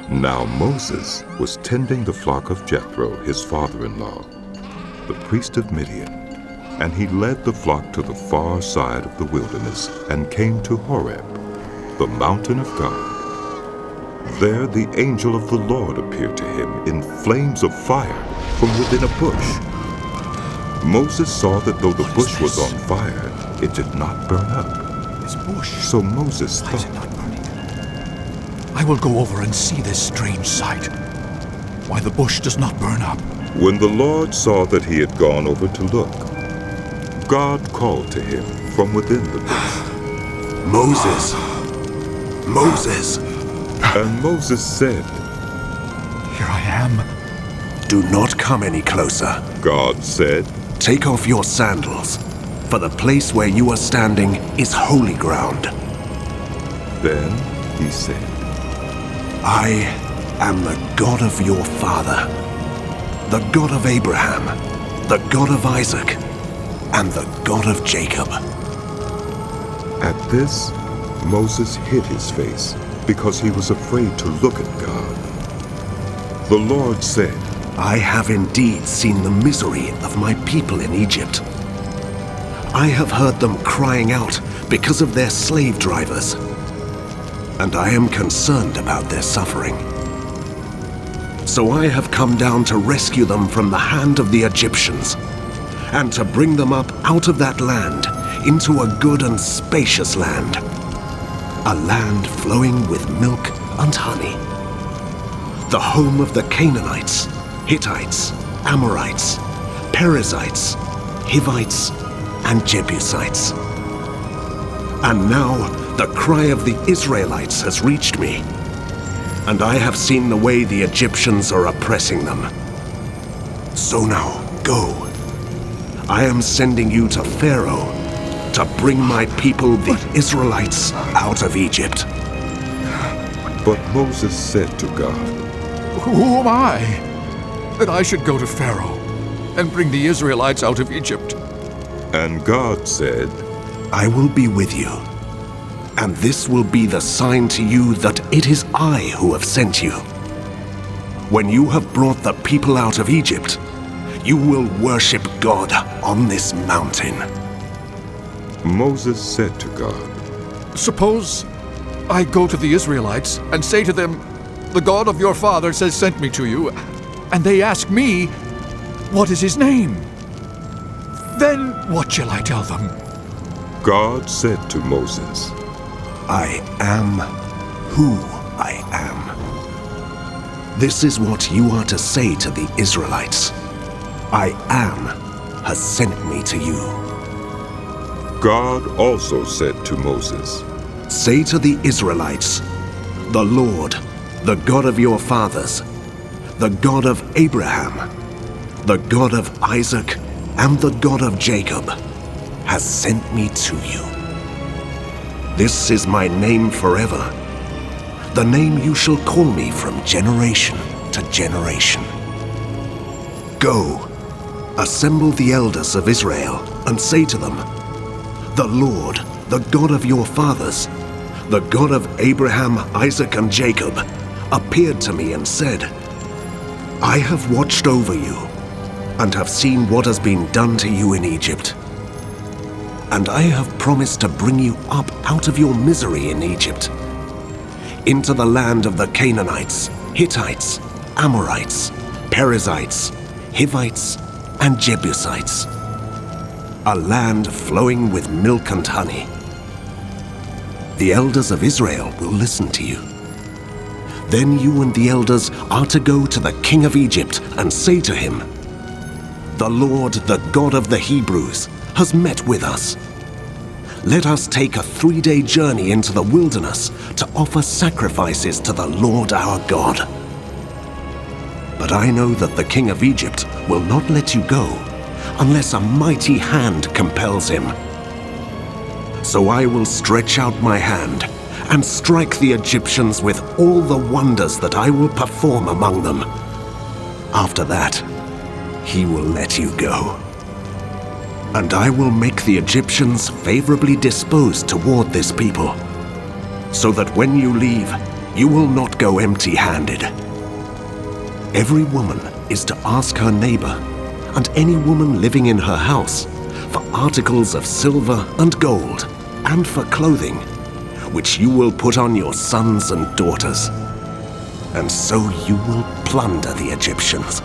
Now Moses was tending the flock of Jethro, his father-in-law, the priest of Midian, and he led the flock to the far side of the wilderness and came to Horeb, the mountain of God. There the angel of the Lord appeared to him in flames of fire from within a bush. Moses saw that though the bush was on fire, it did not burn up. This bush. So Moses Why is it thought, not burning? I will go over and see this strange sight, why the bush does not burn up. when the Lord saw that he had gone over to look, God called to him from within the bush. Moses! Moses! And Moses said, Here I am. Do not come any closer. God said, Take off your sandals, for the place where you are standing is holy ground. Then he said, I am the God of your father, the God of Abraham, the God of Isaac, and the God of Jacob. At this, Moses hid his face because he was afraid to look at God. The Lord said, I have indeed seen the misery of my people in Egypt. I have heard them crying out because of their slave drivers, and I am concerned about their suffering. So I have come down to rescue them from the hand of the Egyptians, and to bring them up out of that land into a good and spacious land, a land flowing with milk and honey, the home of the Canaanites, Hittites, Amorites, Perizzites, Hivites, and Jebusites. And now the cry of the Israelites has reached me, and I have seen the way the Egyptians are oppressing them. So now, go. I am sending you to Pharaoh to bring my people, the Israelites, out of Egypt. But Moses said to God, Who am I, that I should go to Pharaoh and bring the Israelites out of Egypt? and God said, I will be with you, and this will be the sign to you that it is I who have sent you. When you have brought the people out of Egypt, you will worship God on this mountain. Moses said to God, Suppose I go to the Israelites and say to them, The God of your fathers has sent me to you, and they ask me, What is his name? Then what shall I tell them? God said to Moses, I am who I am. This is what you are to say to the Israelites. I am has sent me to you. God also said to Moses, Say to the Israelites, the Lord, the God of your fathers, the God of Abraham, the God of Isaac, and the God of Jacob, has sent me to you. This is my name forever, the name you shall call me from generation to generation. Go, assemble the elders of Israel, and say to them, The Lord, the God of your fathers, the God of Abraham, Isaac, and Jacob, appeared to me and said, I have watched over you, and have seen what has been done to you in Egypt. And I have promised to bring you up out of your misery in Egypt, into the land of the Canaanites, Hittites, Amorites, Perizzites, Hivites, and Jebusites, a land flowing with milk and honey. The elders of Israel will listen to you. Then you and the elders are to go to the king of Egypt and say to him, The Lord, the God of the Hebrews, has met with us. Let us take a 3-day journey into the wilderness to offer sacrifices to the Lord our God. But I know that the king of Egypt will not let you go unless a mighty hand compels him. So I will stretch out my hand and strike the Egyptians with all the wonders that I will perform among them. After that, he will let you go. And I will make the Egyptians favorably disposed toward this people, so that when you leave, You will not go empty-handed. Every woman is to ask her neighbor, and any woman living in her house, for articles of silver and gold, and for clothing, which you will put on your sons and daughters. And so you will plunder the Egyptians.